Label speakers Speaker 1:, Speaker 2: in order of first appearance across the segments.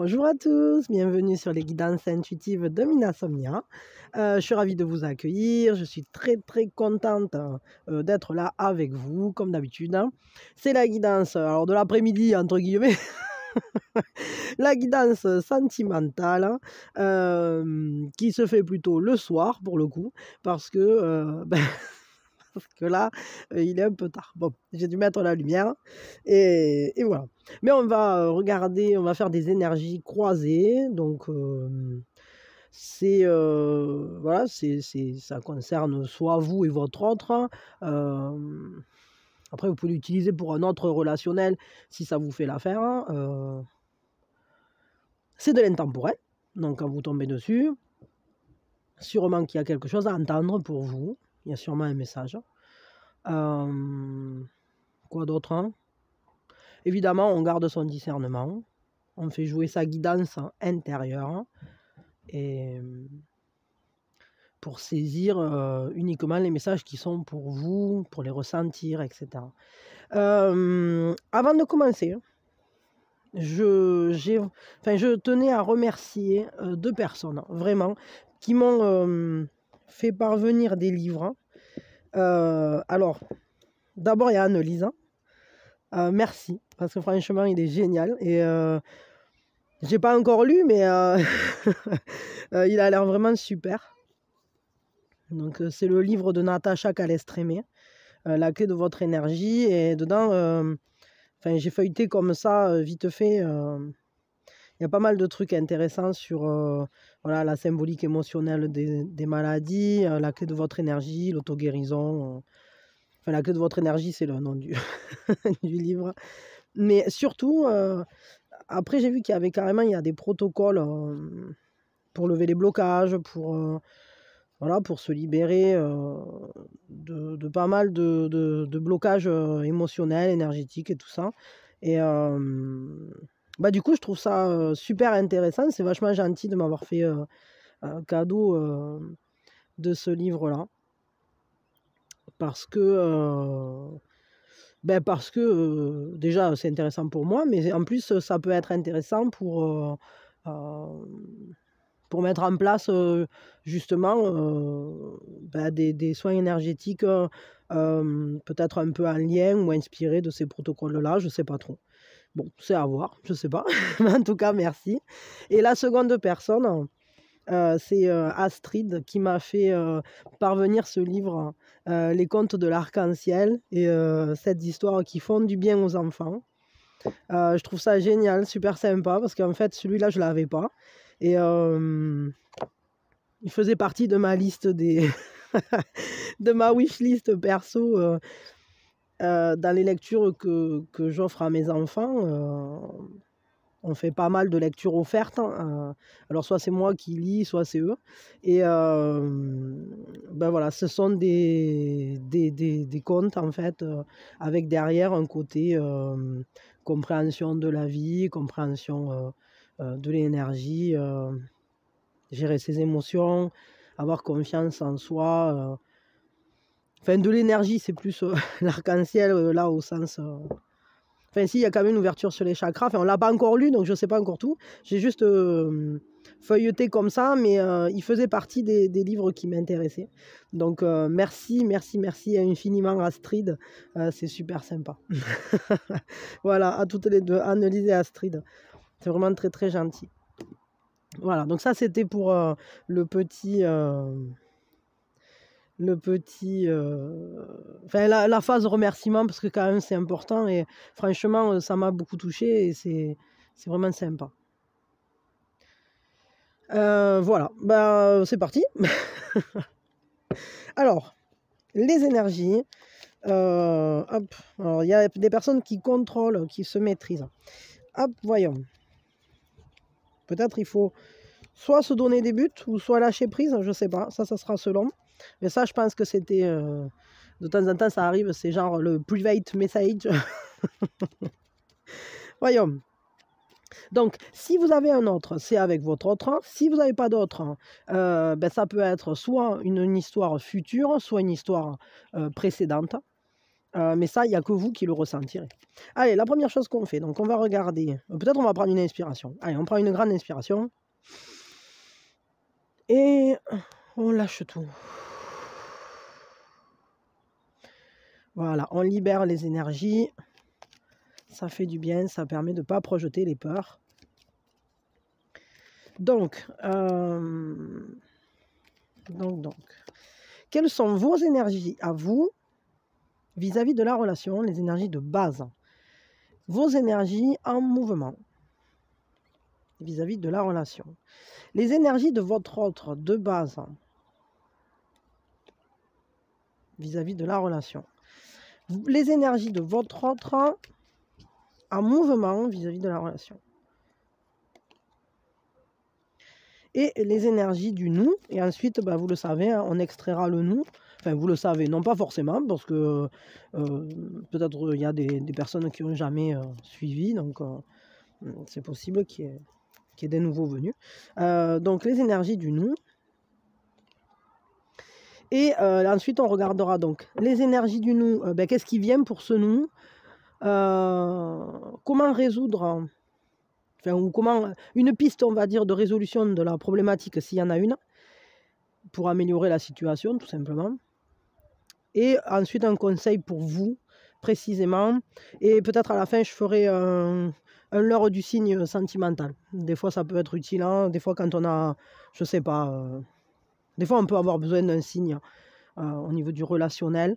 Speaker 1: Bonjour à tous, bienvenue sur les guidances intuitives de Minasomnia. Je suis ravie de vous accueillir, je suis très contente d'être là avec vous, comme d'habitude, hein. C'est la guidance alors de l'après-midi, entre guillemets, la guidance sentimentale, hein, qui se fait plutôt le soir, pour le coup, parce que, parce que là, il est un peu tard. Bon, j'ai dû mettre la lumière et voilà. Mais on va, regarder, on va faire des énergies croisées, donc c'est, voilà, ça concerne soit vous et votre autre, hein. Après vous pouvez l'utiliser pour un autre relationnel si ça vous fait l'affaire, hein. C'est de l'intemporel, donc quand vous tombez dessus, sûrement qu'il y a quelque chose à entendre pour vous. Il y a sûrement un message. Quoi d'autre, hein? Évidemment, on garde son discernement, on fait jouer sa guidance intérieure et pour saisir, uniquement les messages qui sont pour vous, pour les ressentir, et cetera. Avant de commencer, je tenais à remercier, 2 personnes, vraiment, qui m'ont, fait parvenir des livres. Alors, d'abord, il y a Annelise. Merci, parce que franchement, il est génial et j'ai pas encore lu, mais il a l'air vraiment super. Donc, c'est le livre de Natacha Calestrémé, La clé de votre énergie et dedans, j'ai feuilleté comme ça, vite fait, il y a pas mal de trucs intéressants sur, voilà, la symbolique émotionnelle des maladies, la clé de votre énergie, l'auto-guérison, la clé de votre énergie, c'est le nom du du livre. Mais surtout, après j'ai vu qu'il y avait carrément il y a des protocoles, pour lever les blocages, voilà, pour se libérer, de pas mal de blocages, émotionnels, énergétiques et tout ça et du coup, je trouve ça, super intéressant. C'est vachement gentil de m'avoir fait, un cadeau, de ce livre-là. Parce que, déjà, c'est intéressant pour moi, mais en plus, ça peut être intéressant pour mettre en place, justement, des soins énergétiques, peut-être un peu en lien ou inspirés de ces protocoles-là, je sais pas trop. Bon, c'est à voir, je sais pas, mais en tout cas merci et la seconde personne, c'est, Astrid qui m'a fait, parvenir ce livre, Les contes de l'arc-en-ciel et cette histoire qui font du bien aux enfants. Je trouve ça génial, super sympa parce qu'en fait celui-là je l'avais pas et il faisait partie de ma liste des de ma wishlist perso, dans les lectures que j'offre à mes enfants, on fait pas mal de lectures offertes, hein, alors soit c'est moi qui lis, soit c'est eux et voilà, ce sont des contes en fait, avec derrière un côté, compréhension de la vie, compréhension, de l'énergie, gérer ses émotions, avoir confiance en soi, de l'énergie, c'est plus, l'arc-en-ciel, là au sens, si, il y a quand même une ouverture sur les chakras. On l'a pas encore lu, donc je sais pas encore tout. J'ai juste, feuilleté comme ça, mais il faisait partie des livres qui m'intéressaient. Donc merci infiniment Astrid, c'est super sympa. Voilà, à toutes les 2, Annelise et Astrid. C'est vraiment très gentil. Voilà, donc ça c'était pour, le petit, la phase remerciement parce que quand même c'est important et franchement, ça m'a beaucoup touchée et c'est vraiment sympa. Voilà, c'est parti. Alors, les énergies, hop, alors il y a des personnes qui contrôlent, qui se maîtrisent. Hop, voyons. Peut-être il faut soit se donner des buts ou soit lâcher prise, je sais pas, ça sera selon. Mais ça, je pense que c'était, de temps en temps, ça arrive, c'est genre le private message. Voyons. Donc, si vous avez un autre, c'est avec votre autre. Si vous n'avez pas d'autre, ça peut être soit une histoire future, soit une histoire précédente. Mais ça, il n'y a que vous qui le ressentirez. Allez, la première chose qu'on fait, donc on va regarder. Peut-être on va prendre une inspiration. Allez, on prend une grande inspiration. Et on lâche tout. Voilà, on libère les énergies. Ça fait du bien, ça permet de ne pas projeter les peurs. Donc, quelles sont vos énergies à vous vis-à-vis de la relation, les énergies de base, vos énergies en mouvement vis-à-vis de la relation, les énergies de votre autre de base vis-à-vis de la relation, les énergies de votre autre en mouvement vis-à-vis de la relation. Et les énergies du nous, et ensuite, vous le savez, hein, on extraira le nous. Enfin, vous le savez, non pas forcément, parce que peut-être il y a des personnes qui n'ont jamais suivi, donc c'est possible qu'il y ait des nouveaux venus. Donc, les énergies du nous. Et ensuite, on regardera donc les énergies du nous, qu'est-ce qui vient pour ce nous, comment résoudre... Enfin, ou comment, une piste, on va dire, de résolution de la problématique, s'il y en a une, pour améliorer la situation, tout simplement. Et ensuite, un conseil pour vous, précisément. Et peut-être à la fin, je ferai un leurre du signe sentimental. Des fois, ça peut être utile. Hein. Des fois, quand on a, je sais pas, des fois, on peut avoir besoin d'un signe au niveau du relationnel.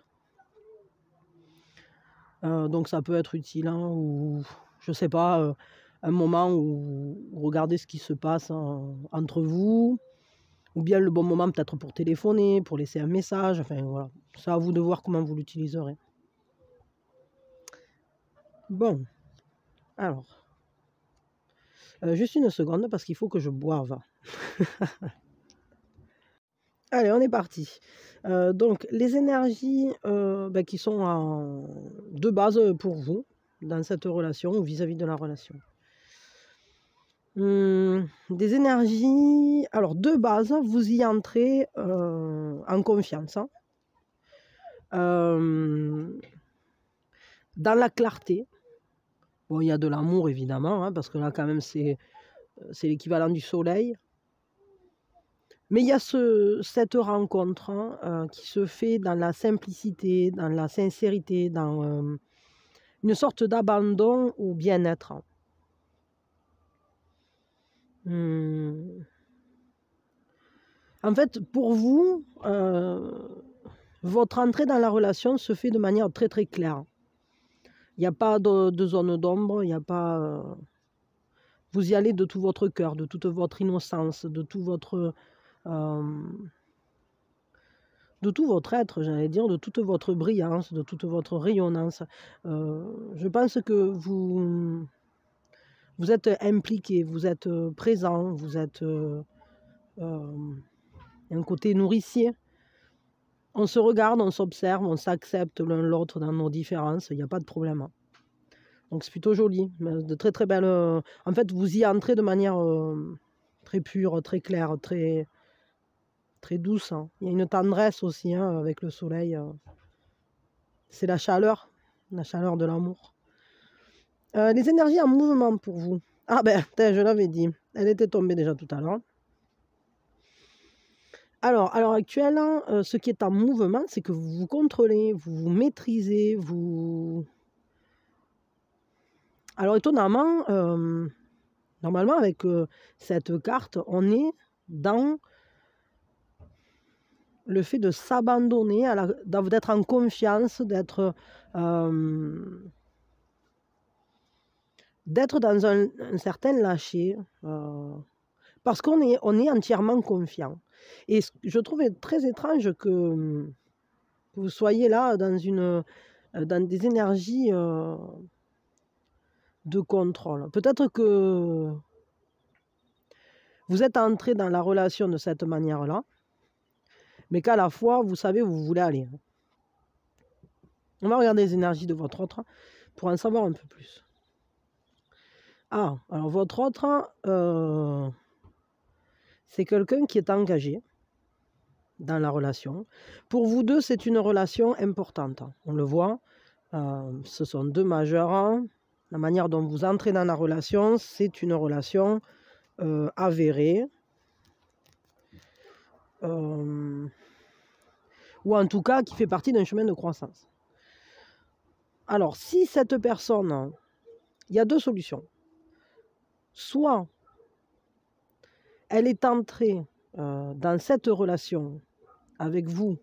Speaker 1: Donc, ça peut être utile. Hein, ou, je sais pas... un moment où regardez ce qui se passe entre vous, ou bien le bon moment peut-être pour téléphoner, pour laisser un message, enfin voilà, c'est à vous de voir comment vous l'utiliserez. Bon, alors, juste une seconde parce qu'il faut que je boive. Allez, on est parti. Donc, les énergies qui sont de base pour vous, dans cette relation ou vis-à-vis de la relation. Des énergies, alors de base, vous y entrez en confiance, hein. Dans la clarté. Bon, il y a de l'amour évidemment, hein, parce que là quand même c'est l'équivalent du soleil. Mais il y a cette rencontre qui se fait dans la simplicité, dans la sincérité, dans une sorte d'abandon au bien-être. En fait, pour vous, votre entrée dans la relation se fait de manière très très claire. Il n'y a pas de zone d'ombre, il n'y a pas... vous y allez de tout votre cœur, de toute votre innocence, de tout votre être, j'allais dire, de toute votre brillance, de toute votre rayonnance. Je pense que vous êtes impliqué, vous êtes présent, vous êtes un côté nourricier. On se regarde, on s'observe, on s'accepte l'un l'autre dans nos différences, il n'y a pas de problème. Donc c'est plutôt joli, de très très belles... En fait, vous y entrez de manière très pure, très claire, très, très douce. Hein. Il y a une tendresse aussi hein, avec le soleil. C'est la chaleur de l'amour. Les énergies en mouvement pour vous. Ah ben, je l'avais dit, elle était tombée déjà tout à l'heure. Alors, à l'heure actuelle, ce qui est en mouvement, c'est que vous vous contrôlez, vous vous maîtrisez, vous... Alors, étonnamment, normalement, avec cette carte, on est dans le fait de s'abandonner, d'être en confiance, d'être dans un certain lâcher, parce qu'on est entièrement confiant. Et je trouvais très étrange que vous soyez là dans des énergies de contrôle. Peut-être que vous êtes entré dans la relation de cette manière-là, mais qu'à la fois, vous savez où vous voulez aller. On va regarder les énergies de votre autre pour en savoir un peu plus. Ah, alors votre autre, c'est quelqu'un qui est engagé dans la relation. Pour vous deux, c'est une relation importante. On le voit, Ce sont deux majeurs. Hein. La manière dont vous entrez dans la relation, c'est une relation avérée. Ou en tout cas qui fait partie d'un chemin de croissance. Alors, si cette personne, il y a deux solutions. Soit elle est entrée dans cette relation avec vous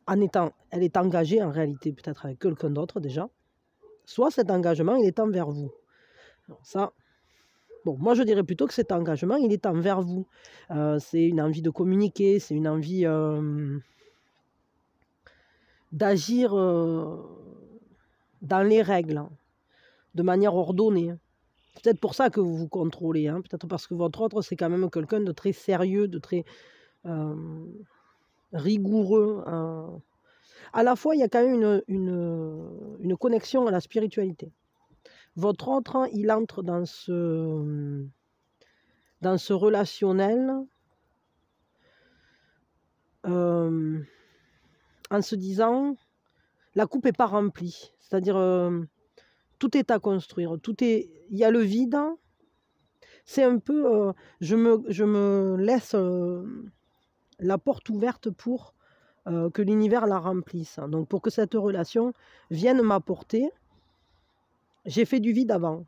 Speaker 1: elle est engagée en réalité peut-être avec quelqu'un d'autre déjà, soit cet engagement il est envers vous. Alors ça, bon, moi je dirais plutôt que cet engagement il est envers vous. C'est une envie de communiquer, c'est une envie d'agir dans les règles, de manière ordonnée. C'est peut-être pour ça que vous vous contrôlez, hein. Peut-être parce que votre autre c'est quand même quelqu'un de très sérieux, de très rigoureux. À la fois, il y a quand même une connexion à la spiritualité. Votre autre, il entre dans ce relationnel en se disant la coupe n'est pas remplie. C'est-à-dire, tout est à construire. Il y a le vide. C'est un peu, je me laisse la porte ouverte pour que l'univers la remplisse. Donc pour que cette relation vienne m'apporter, j'ai fait du vide avant.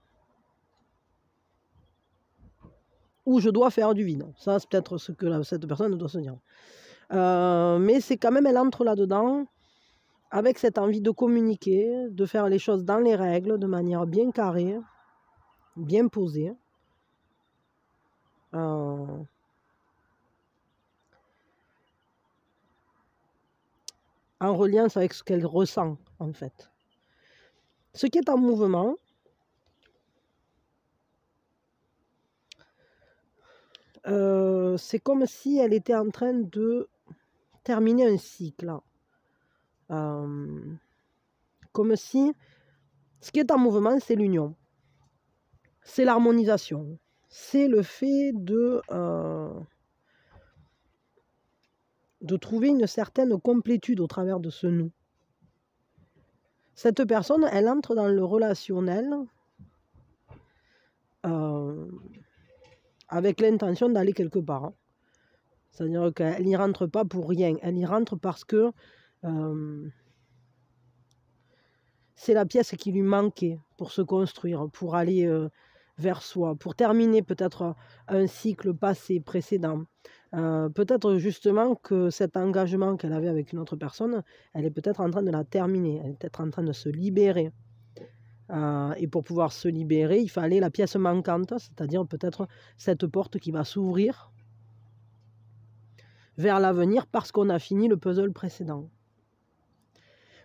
Speaker 1: Ou je dois faire du vide. Ça, c'est peut-être ce que cette personne doit se dire. Mais c'est quand même, elle entre là-dedans avec cette envie de communiquer, de faire les choses dans les règles, de manière bien carrée, bien posée. En reliance avec ce qu'elle ressent, en fait. Ce qui est en mouvement, c'est comme si elle était en train de terminer un cycle. Comme si ce qui est en mouvement, c'est l'union. C'est l'harmonisation. C'est le fait de trouver une certaine complétude au travers de ce nous. Cette personne, elle entre dans le relationnel avec l'intention d'aller quelque part. Hein. C'est-à-dire qu'elle n'y rentre pas pour rien. Elle y rentre parce que c'est la pièce qui lui manquait pour se construire, pour aller vers soi, pour terminer peut-être un cycle passé, précédent. Peut-être justement que cet engagement qu'elle avait avec une autre personne, elle est peut-être en train de la terminer, elle est peut-être en train de se libérer. Et pour pouvoir se libérer, il fallait la pièce manquante, c'est-à-dire peut-être cette porte qui va s'ouvrir vers l'avenir parce qu'on a fini le puzzle précédent.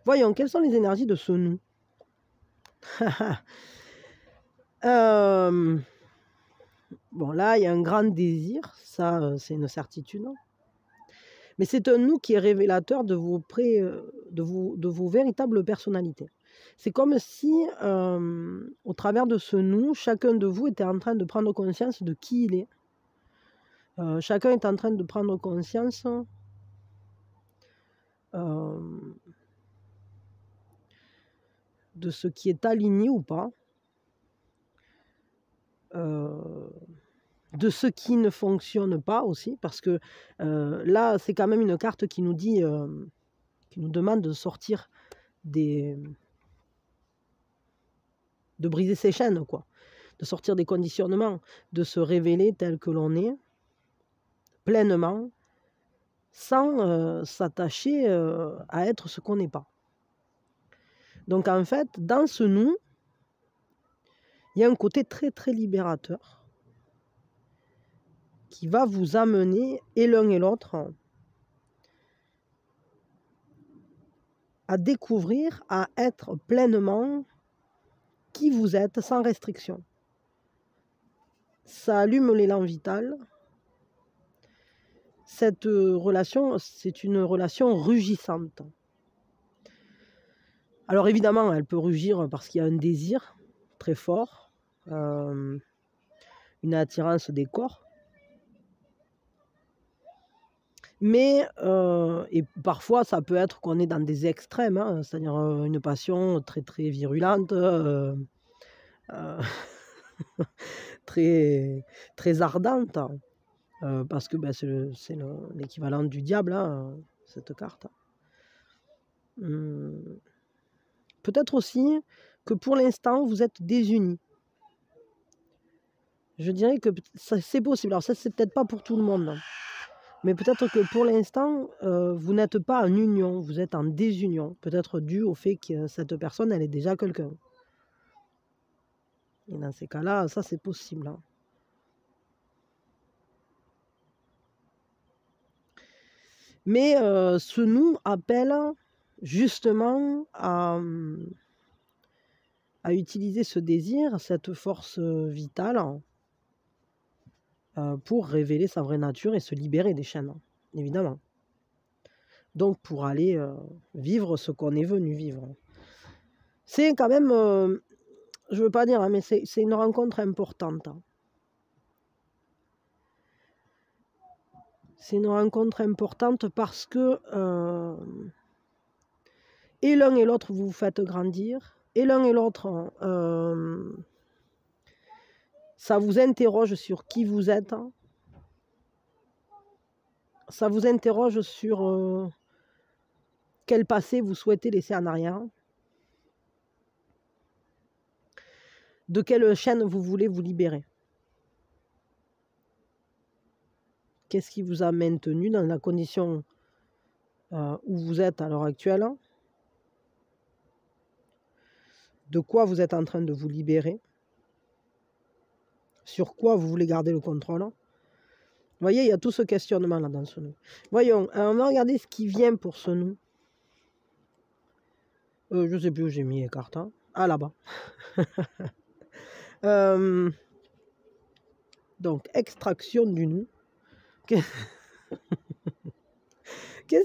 Speaker 1: Voyons, quelles sont les énergies de ce nous? Bon, là, il y a un grand désir, ça, c'est une certitude. Mais c'est un nous qui est révélateur de vos véritables personnalités. C'est comme si, au travers de ce nous, chacun de vous était en train de prendre conscience de qui il est. Chacun est en train de prendre conscience de ce qui est aligné ou pas, de ce qui ne fonctionne pas aussi, parce que là, c'est quand même une carte qui nous dit, qui nous demande de sortir de briser ses chaînes, quoi, de sortir des conditionnements, de se révéler tel que l'on est, pleinement, sans s'attacher à être ce qu'on n'est pas. Donc en fait, dans ce nous, il y a un côté très très libérateur qui va vous amener, et l'un et l'autre, à découvrir, à être pleinement qui vous êtes sans restriction. Ça allume l'élan vital. Cette relation, c'est une relation rugissante. Alors évidemment, elle peut rugir parce qu'il y a un désir très fort, une attirance des corps. Mais, et parfois, ça peut être qu'on est dans des extrêmes, hein, c'est-à-dire une passion très, très virulente, très, très ardente, parce que ben, c'est l'équivalent du diable, hein, cette carte. Peut-être aussi que pour l'instant, vous êtes désunis. Je dirais que c'est possible. Alors ça, c'est peut-être pas pour tout le monde, hein. Mais peut-être que pour l'instant, vous n'êtes pas en union, vous êtes en désunion. Peut-être dû au fait que cette personne, elle est déjà quelqu'un. Et dans ces cas-là, ça, c'est possible, hein. Mais ce nous appelle justement à utiliser ce désir, cette force vitale, pour révéler sa vraie nature et se libérer des chaînes, évidemment. Donc pour aller vivre ce qu'on est venu vivre. C'est quand même, je veux pas dire, hein, mais c'est une rencontre importante. C'est une rencontre importante parce que et l'un et l'autre vous vous faites grandir, et l'un et l'autre ça vous interroge sur qui vous êtes, ça vous interroge sur quel passé vous souhaitez laisser en arrière, de quelle chaîne vous voulez vous libérer. Qu'est-ce qui vous a maintenu dans la condition où vous êtes à l'heure actuelle? De quoi vous êtes en train de vous libérer? Sur quoi vous voulez garder le contrôle? Vous voyez, il y a tout ce questionnement là dans ce nous. Voyons, on va regarder ce qui vient pour ce nous. Je ne sais plus où j'ai mis les cartes. Hein. Ah, là-bas. Donc, extraction du nous. Qu'est-ce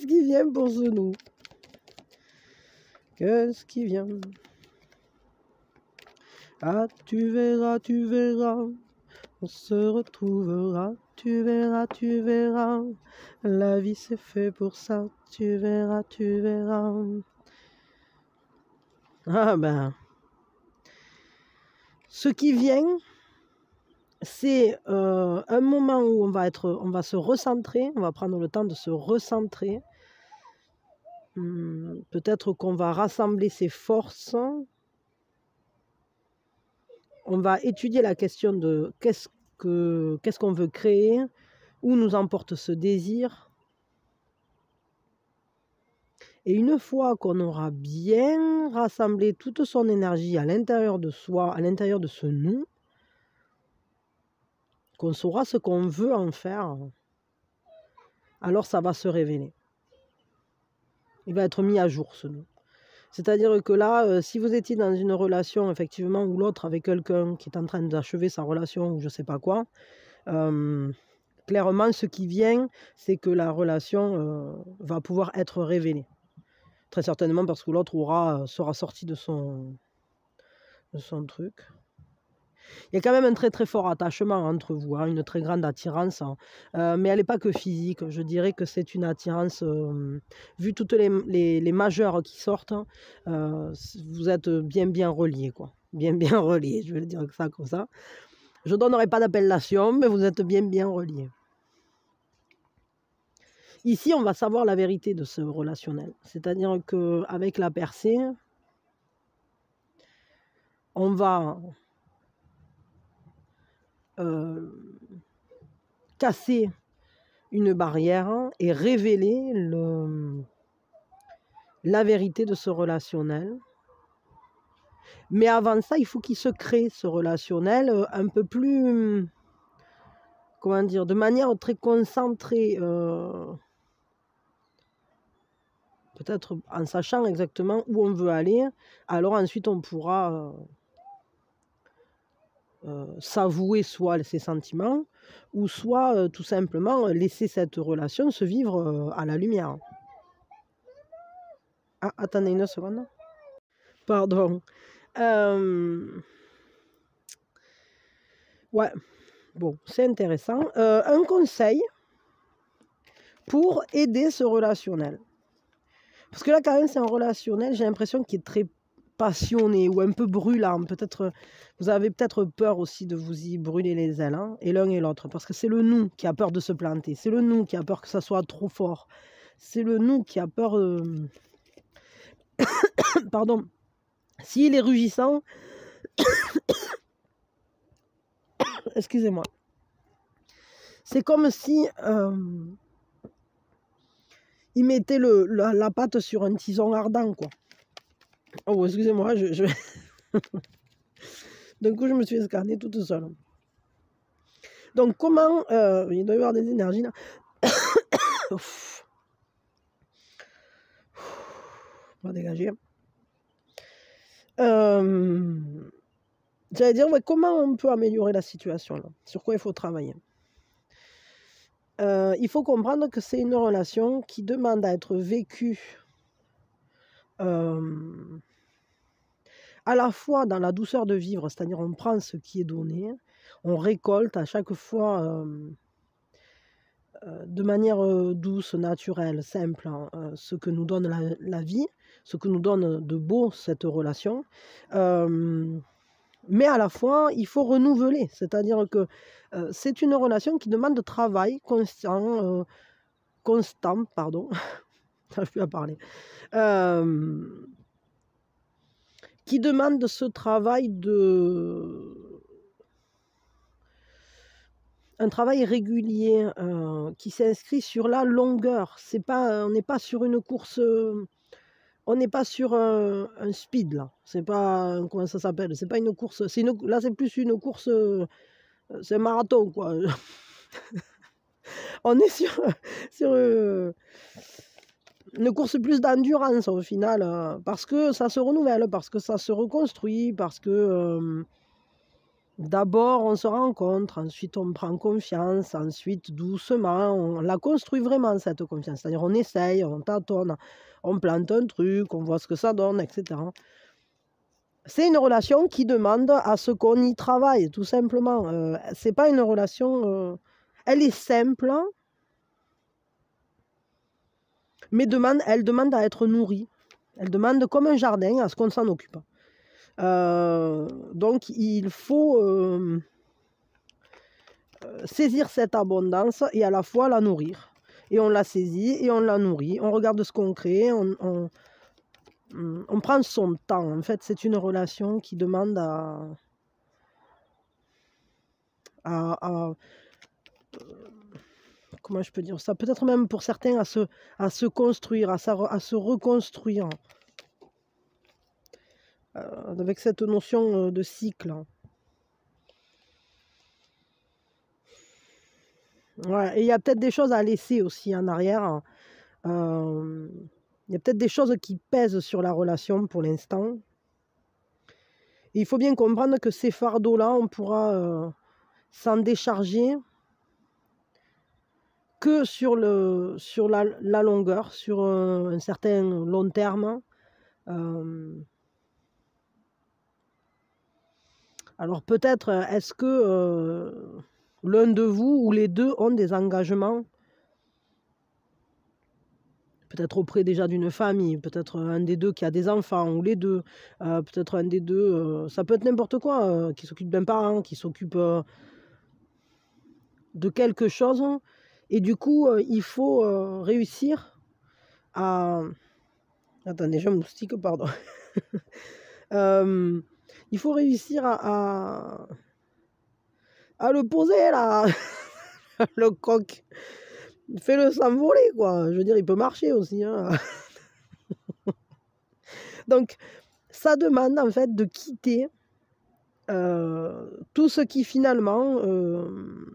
Speaker 1: qui vient pour ce nous? Qu'est-ce qui vient? Ah, tu verras, on se retrouvera, tu verras, la vie c'est fait pour ça, tu verras. Ah ben, ce qui vient, c'est un moment où on va se recentrer, on va prendre le temps de se recentrer. Peut-être qu'on va rassembler ses forces. On va étudier la question de qu'est-ce qu'on veut créer, où nous emporte ce désir. Et une fois qu'on aura bien rassemblé toute son énergie à l'intérieur de soi, à l'intérieur de ce nous, qu'on saura ce qu'on veut en faire, alors ça va se révéler. Il va être mis à jour ce nous. C'est-à-dire que là, si vous étiez dans une relation, effectivement, ou l'autre avec quelqu'un qui est en train d'achever sa relation, ou je ne sais pas quoi, clairement, ce qui vient, c'est que la relation va pouvoir être révélée. Très certainement parce que l'autre sera sorti de son truc. Il y a quand même un très très fort attachement entre vous, hein, une très grande attirance, mais elle n'est pas que physique. Je dirais que c'est une attirance, vu toutes les majeures qui sortent, vous êtes bien reliés, quoi. Bien reliés, je vais le dire ça comme ça. Je ne donnerai pas d'appellation, mais vous êtes bien reliés. Ici, on va savoir la vérité de ce relationnel. C'est-à-dire qu'avec la percée, on va casser une barrière et révéler la vérité de ce relationnel. Mais avant ça, il faut qu'il se crée ce relationnel un peu plus, comment dire, de manière très concentrée, peut-être en sachant exactement où on veut aller. Alors ensuite, on pourra s'avouer soit ses sentiments, ou soit tout simplement laisser cette relation se vivre à la lumière. Ah, attendez une seconde. Pardon. Ouais, bon, c'est intéressant. Un conseil pour aider ce relationnel. Parce que là, quand même, c'est un relationnel, j'ai l'impression qu'il est très passionné ou un peu brûlant. Peut-être, vous avez peut-être peur aussi de vous y brûler les ailes, hein, et l'un et l'autre. Parce que c'est le nous qui a peur de se planter. C'est le nous qui a peur que ça soit trop fort. C'est le nous qui a peur... Pardon. S'il est rugissant... Excusez-moi. C'est comme si... il mettait la patte sur un tison ardent, quoi. Oh, excusez-moi, d'un coup, je me suis escanée toute seule. Donc, comment... il doit y avoir des énergies, là. On va dégager. J'allais dire, ouais, comment on peut améliorer la situation, là? Sur quoi il faut travailler? Il faut comprendre que c'est une relation qui demande à être vécue à la fois dans la douceur de vivre, c'est-à-dire on prend ce qui est donné, on récolte à chaque fois de manière douce, naturelle, simple, hein, ce que nous donne la vie, ce que nous donne de beau cette relation. Mais à la fois, il faut renouveler, c'est-à-dire que c'est une relation qui demande de travail constant, pardon, j'arrive plus à parler, qui demande ce travail un travail régulier qui s'inscrit sur la longueur. C'est pas, on n'est pas sur une course, on n'est pas sur un speed là. C'est pas, comment ça s'appelle? C'est pas une course. Là, c'est plus une course. C'est un marathon, quoi. On est sur une course plus d'endurance au final, parce que ça se renouvelle, parce que ça se reconstruit, parce que d'abord on se rencontre, ensuite on prend confiance, ensuite doucement on la construit vraiment cette confiance. C'est-à-dire on essaye, on tâtonne, on plante un truc, on voit ce que ça donne, etc. C'est une relation qui demande à ce qu'on y travaille, tout simplement. C'est pas une relation... elle est simple, mais elle demande à être nourrie. Elle demande comme un jardin à ce qu'on s'en occupe. Donc il faut saisir cette abondance et à la fois la nourrir. Et on la saisit et on la nourrit. On regarde ce qu'on crée, on prend son temps. En fait, c'est une relation qui demande comment je peux dire ça? Peut-être même pour certains à se construire, à se reconstruire. Avec cette notion de cycle. Ouais, et il y a peut-être des choses à laisser aussi en arrière. Il y a peut-être des choses qui pèsent sur la relation pour l'instant. Il faut bien comprendre que ces fardeaux-là, on pourra s'en décharger que sur la longueur, sur un certain long terme. Alors peut-être, est-ce que l'un de vous ou les deux ont des engagements, peut-être auprès déjà d'une famille, peut-être un des deux qui a des enfants, ou les deux, peut-être un des deux, ça peut être n'importe quoi, qui s'occupe d'un parent, qui s'occupe de quelque chose, et du coup, il faut réussir à... Attendez, je moustique, pardon. Il faut réussir à le poser, là, le coq. Fais-le s'envoler, quoi. Je veux dire, il peut marcher aussi, hein. Donc, ça demande, en fait, de quitter tout ce qui, finalement,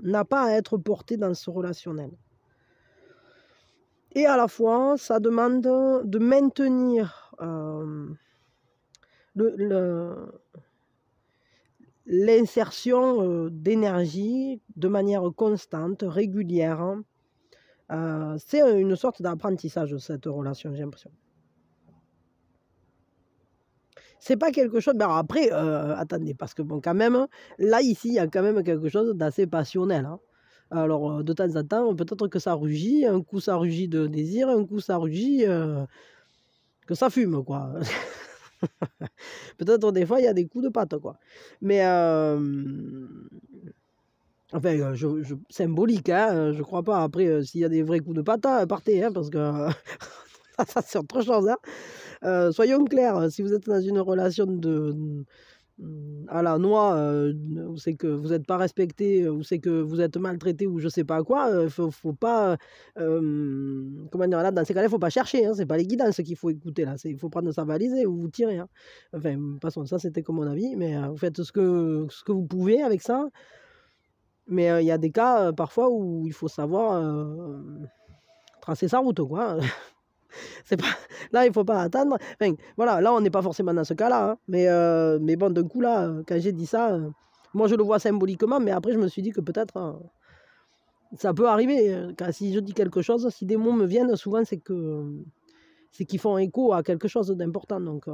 Speaker 1: n'a pas à être porté dans ce relationnel. Et à la fois, ça demande de maintenir l'insertion d'énergie de manière constante, régulière. C'est une sorte d'apprentissage, cette relation, j'ai l'impression. C'est pas quelque chose... Ben après, attendez, parce que bon, quand même, là, ici, il y a quand même quelque chose d'assez passionnel. Hein. Alors, de temps en temps, peut-être que ça rugit, un coup ça rugit de désir, un coup ça rugit que ça fume, quoi. Peut-être des fois, il y a des coups de patte, quoi. Mais, enfin, symbolique, hein, je crois pas. Après, s'il y a des vrais coups de patte, partez, hein, parce que ça, c'est autre chose, hein. Soyons clairs, si vous êtes dans une relation à la noix, où c'est que vous n'êtes pas respecté, où c'est que vous êtes maltraité ou je sais pas quoi, faut pas, comment dire? Là, dans ces cas-là, il faut pas chercher, hein, c'est pas les guidances qu'il faut écouter là, il faut prendre sa valise et vous tirer, hein. Enfin, de toute façon, ça c'était comme mon avis, mais vous faites ce que vous pouvez avec ça. Mais il y a des cas, parfois où il faut savoir, tracer sa route, quoi. C'est pas là, il faut pas attendre. Enfin, voilà, là, on n'est pas forcément dans ce cas-là, hein, mais bon, d'un coup, là, quand j'ai dit ça, moi, je le vois symboliquement, mais après, je me suis dit que peut-être, ça peut arriver, si je dis quelque chose, si des mots me viennent, souvent, c'est qu'ils font écho à quelque chose d'important, donc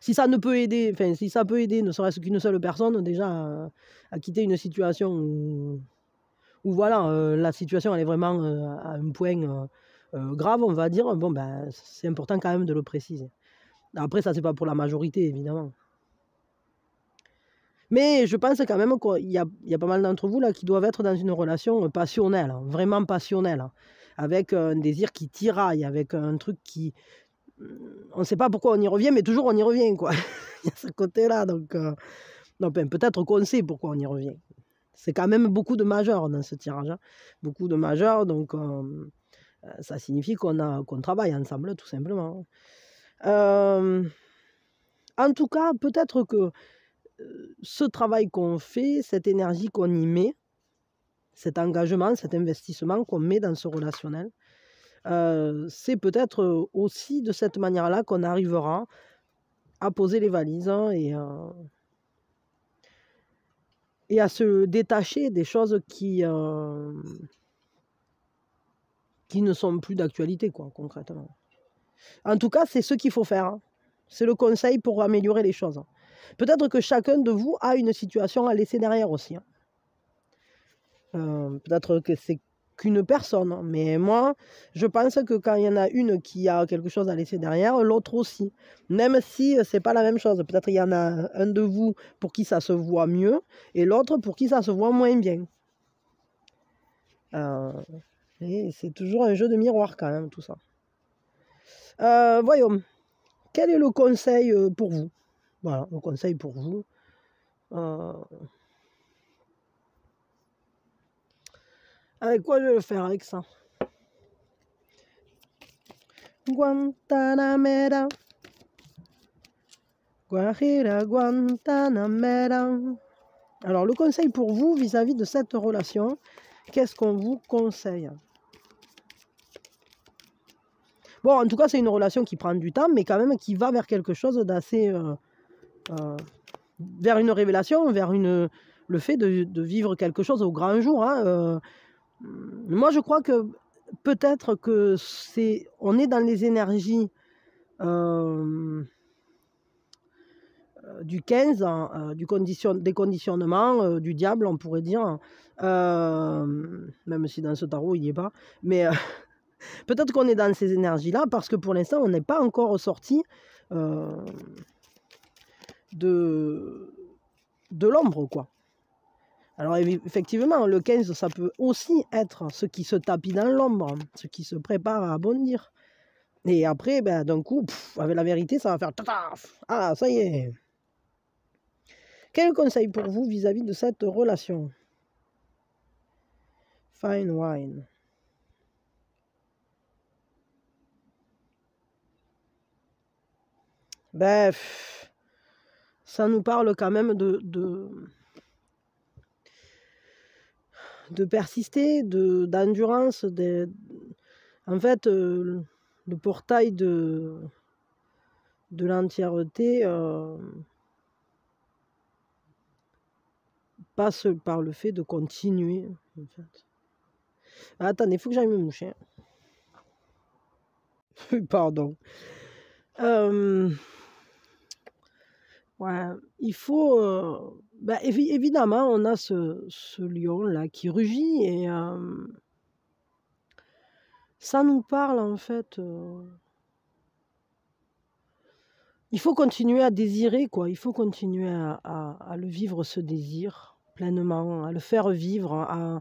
Speaker 1: si ça ne peut aider, enfin, si ça peut aider, ne serait-ce qu'une seule personne, déjà, à quitter une situation où voilà, la situation, elle est vraiment, à un point, grave, on va dire, bon, ben, c'est important quand même de le préciser. Après, ça, c'est pas pour la majorité, évidemment. Mais je pense quand même qu'il y a pas mal d'entre vous là qui doivent être dans une relation passionnelle, hein, vraiment passionnelle, hein, avec un désir qui tiraille, avec un truc qui... On ne sait pas pourquoi on y revient, mais toujours on y revient, quoi. Il y a ce côté-là, donc... non, ben, peut-être qu'on sait pourquoi on y revient. C'est quand même beaucoup de majeurs dans ce tirage, hein. Beaucoup de majeurs, donc ça signifie qu'on travaille ensemble, tout simplement. En tout cas, peut-être que ce travail qu'on fait, cette énergie qu'on y met, cet engagement, cet investissement qu'on met dans ce relationnel, c'est peut-être aussi de cette manière-là qu'on arrivera à poser les valises, hein, et à se détacher des choses qui ne sont plus d'actualité, quoi, concrètement. En tout cas, c'est ce qu'il faut faire, hein. C'est le conseil pour améliorer les choses. Peut-être que chacun de vous a une situation à laisser derrière aussi, hein. Peut-être que c'est qu'une personne, mais moi, je pense que quand il y en a une qui a quelque chose à laisser derrière, l'autre aussi. Même si c'est pas la même chose. Peut-être il y en a un de vous pour qui ça se voit mieux et l'autre pour qui ça se voit moins bien. Et c'est toujours un jeu de miroir quand même, tout ça. Voyons, quel est le conseil pour vous? Voilà, le conseil pour vous. Avec quoi je vais le faire avec ça? Guantanamera. Guajira Guantanamera. Alors, le conseil pour vous vis-à-vis de cette relation, qu'est-ce qu'on vous conseille? Bon, en tout cas, c'est une relation qui prend du temps, mais quand même qui va vers quelque chose d'assez... vers une révélation, vers le fait de vivre quelque chose au grand jour, hein. Moi, je crois que peut-être que on est dans les énergies du 15, des conditionnements, du diable, on pourrait dire, même si dans ce tarot, il n'y est pas. Mais peut-être qu'on est dans ces énergies-là, parce que pour l'instant, on n'est pas encore sorti de l'ombre, quoi. Alors effectivement, le 15, ça peut aussi être ce qui se tapit dans l'ombre, ce qui se prépare à bondir. Et après, ben, d'un coup, avec la vérité, ça va faire tataf. Ah, ça y est. Quel conseil pour vous vis-à-vis de cette relation? Fine wine. Ben, ça nous parle quand même de persister, d'endurance. En fait, le portail de l'entièreté passe par le fait de continuer. En fait. Attendez, il faut que j'aille me moucher. Pardon. Ouais, il faut, bah, évidemment, on a ce lion-là qui rugit et ça nous parle, en fait, il faut continuer à désirer, quoi. Il faut continuer à le vivre, ce désir, pleinement, à le faire vivre,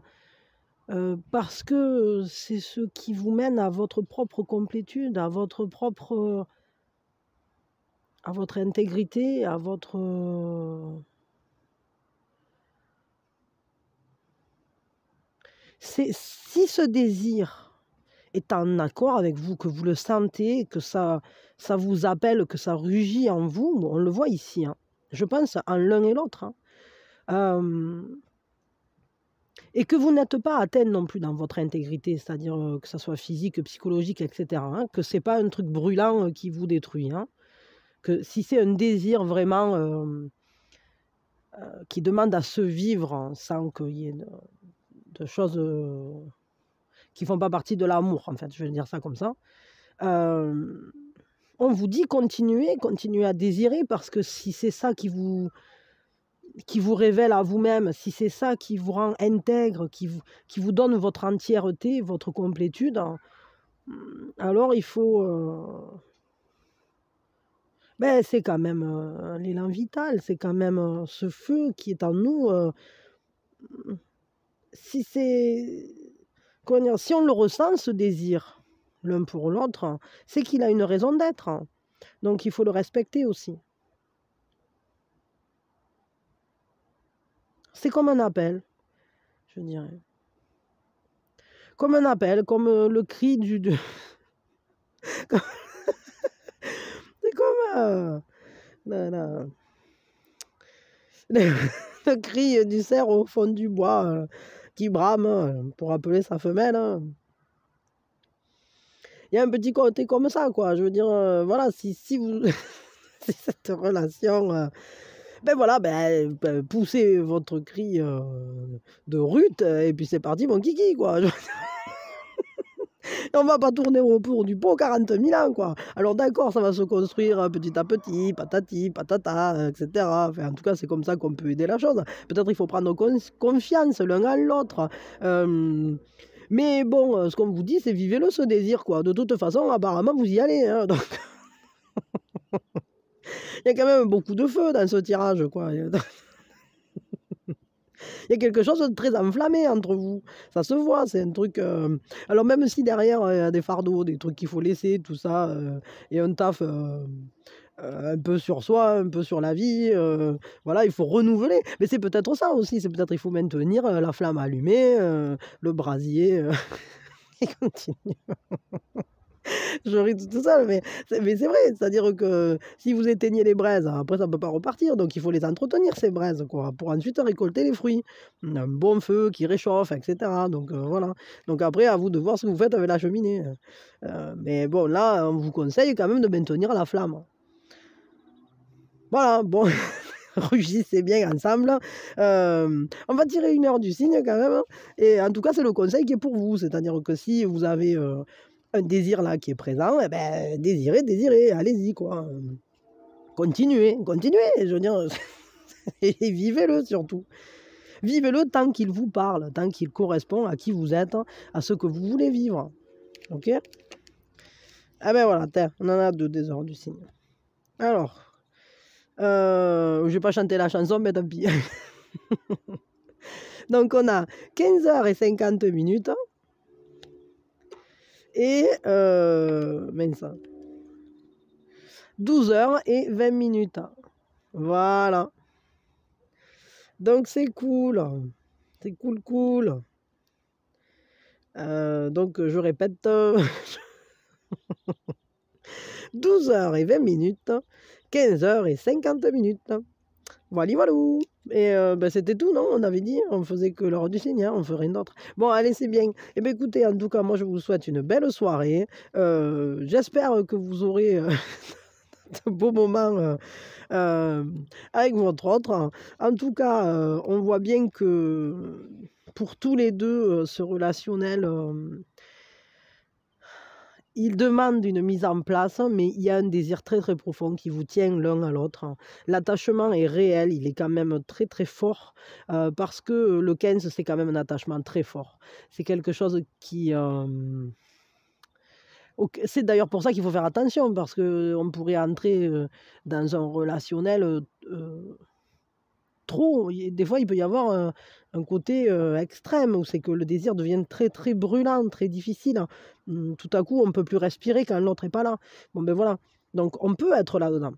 Speaker 1: parce que c'est ce qui vous mène à votre propre complétude, à votre intégrité, à votre, si ce désir est en accord avec vous, que vous le sentez, que ça vous appelle, que ça rugit en vous, on le voit ici, hein. Je pense en l'un et l'autre, hein. Et que vous n'êtes pas atteint non plus dans votre intégrité, c'est-à-dire, que ça soit physique, psychologique et cetera, hein, que c'est pas un truc brûlant, qui vous détruit, hein. Que si c'est un désir vraiment, qui demande à se vivre sans qu'il y ait de choses, qui font pas partie de l'amour, en fait, je vais dire ça comme ça. On vous dit continuez, continuez à désirer parce que si c'est ça qui vous révèle à vous-même, si c'est ça qui vous rend intègre, qui vous donne votre entièreté, votre complétude, alors il faut, c'est quand même, l'élan vital, c'est quand même, ce feu qui est en nous, si c'est comment dire? Si on le ressent, ce désir, l'un pour l'autre, c'est qu'il a une raison d'être, donc il faut le respecter aussi. C'est comme un appel, je dirais. Comme un appel, comme, le cri du c'est comme, la le le cri du cerf au fond du bois, qui brame, pour appeler sa femelle, hein. Il y a un petit côté comme ça, quoi. Je veux dire, voilà, si vous si cette relation, voilà, poussez votre cri, de rut, et puis c'est parti mon kiki, quoi. On va pas tourner autour du pot 40 000 ans, quoi. Alors d'accord, ça va se construire, petit à petit, patati patata, et cetera. Enfin, en tout cas, c'est comme ça qu'on peut aider la chose. Peut-être il faut prendre confiance l'un à l'autre, mais bon, ce qu'on vous dit, c'est vivez-le ce désir, quoi. De toute façon, apparemment, vous y allez, hein, donc il y a quand même beaucoup de feu dans ce tirage, quoi. Il y a quelque chose de très enflammé entre vous. Ça se voit, c'est un truc, alors même si derrière, il y a des fardeaux, des trucs qu'il faut laisser, tout ça, et un taf, un peu sur soi, un peu sur la vie, voilà, il faut renouveler. Mais c'est peut-être ça aussi, c'est peut-être il faut maintenir, la flamme allumée, le brasier, qui continue. Je ris tout seul, mais c'est vrai, c'est-à-dire que si vous éteignez les braises, après ça ne peut pas repartir, donc il faut les entretenir ces braises, quoi, pour ensuite récolter les fruits. Un bon feu qui réchauffe et cetera, donc voilà. Donc après à vous de voir ce que vous faites avec la cheminée, mais bon là, on vous conseille quand même de maintenir la flamme. Voilà, bon, rugissez bien ensemble. On va tirer 1 heure du signe quand même, hein, et en tout cas, c'est le conseil qui est pour vous. C'est-à-dire que si vous avez, un désir là qui est présent, et désirez, désirez, allez-y quoi, continuez, continuez, je veux dire, et vivez-le surtout. Vivez-le tant qu'il vous parle, tant qu'il correspond à qui vous êtes, à ce que vous voulez vivre. OK? Ah voilà, tiens, on en a 2 des heures du signe. Alors, je vais pas chanter la chanson, mais tant pis. Donc on a 15h50 et mince, 12h20. Voilà. Donc c'est cool. C'est cool, cool. Donc je répète, 12h20, 15h50. Voilà, voilou. Et c'était tout, non? On avait dit, on faisait que l'heure du signe, hein, on ferait rien d'autre. Bon, allez, c'est bien. Eh bien, écoutez, en tout cas, moi, je vous souhaite une belle soirée. J'espère que vous aurez de beaux moments avec votre autre. En tout cas, on voit bien que pour tous les deux, ce relationnel il demande une mise en place, mais il y a un désir très très profond qui vous tient l'un à l'autre. L'attachement est réel, il est quand même très très fort, parce que le 15, c'est quand même un attachement très fort. C'est quelque chose qui... c'est d'ailleurs pour ça qu'il faut faire attention, parce qu'on pourrait entrer dans un relationnel trop. Des fois, il peut y avoir un côté extrême, où c'est que le désir devient très très brûlant, très difficile. Tout à coup, on ne peut plus respirer quand l'autre n'est pas là. Bon, ben voilà. Donc, on peut être là-dedans.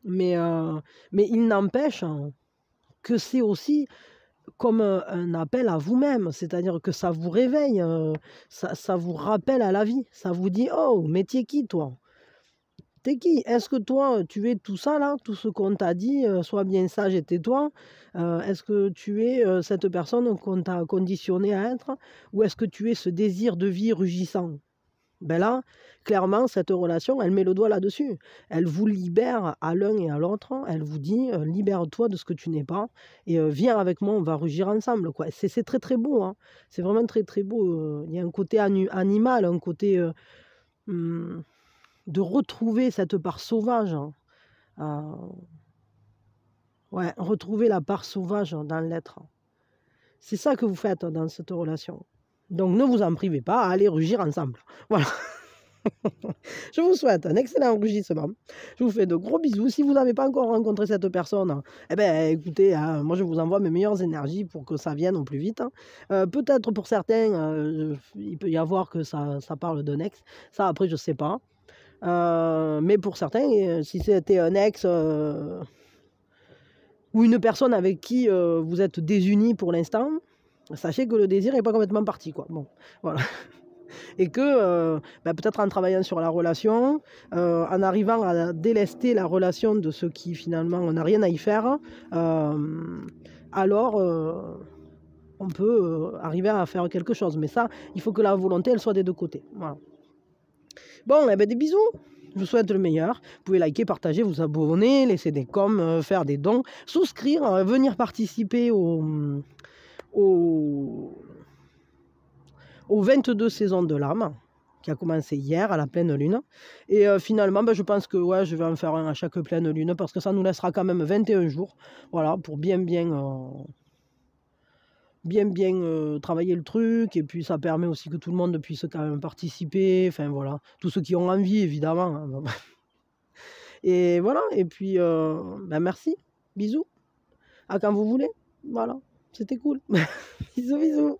Speaker 1: Mais il n'empêche que c'est aussi comme un appel à vous-même, c'est-à-dire que ça vous réveille, ça vous rappelle à la vie, ça vous dit: «Oh, mais tu es qui toi? T'es qui? Est-ce que toi, tu es tout ça là, tout ce qu'on t'a dit, sois bien sage et tais-toi? Est-ce que tu es, cette personne qu'on t'a conditionné à être? Ou est-ce que tu es ce désir de vie rugissant?» Ben là, clairement, cette relation, elle met le doigt là-dessus. Elle vous libère à l'un et à l'autre. Elle vous dit: «Libère-toi de ce que tu n'es pas et viens avec moi, on va rugir ensemble», quoi. C'est très, très beau, hein. C'est vraiment très, très beau, il y a un côté animal, un côté, mmh, de retrouver cette part sauvage, hein. Ouais, retrouver la part sauvage dans l'être. C'est ça que vous faites dans cette relation. Donc ne vous en privez pas à aller rugir ensemble. Voilà. Je vous souhaite un excellent enrichissement. Je vous fais de gros bisous. Si vous n'avez pas encore rencontré cette personne, eh ben, écoutez, hein, moi je vous envoie mes meilleures énergies pour que ça vienne au plus vite, hein. Peut-être pour certains, il peut y avoir que ça parle d'un ex. Ça, après, je sais pas. Mais pour certains, si c'était un ex ou une personne avec qui vous êtes désunis pour l'instant, sachez que le désir n'est pas complètement parti, quoi. Bon, voilà. Et que peut-être en travaillant sur la relation, en arrivant à délester la relation de ce qui finalement on n'a rien à y faire, alors on peut arriver à faire quelque chose. Mais ça, il faut que la volonté elle soit des deux côtés. Voilà. Bon, eh ben, des bisous. Je vous souhaite le meilleur. Vous pouvez liker, partager, vous abonner, laisser des coms, faire des dons, souscrire, venir participer au 22 saisons de l'âme, qui a commencé hier à la pleine lune. Et finalement, je pense que ouais, je vais en faire un à chaque pleine lune, parce que ça nous laissera quand même 21 jours, voilà, pour bien travailler le truc. Et puis ça permet aussi que tout le monde puisse quand même participer, enfin voilà, tous ceux qui ont envie évidemment, hein. Et voilà, et puis merci, bisous, à quand vous voulez, voilà, c'était cool. Bisous bisous.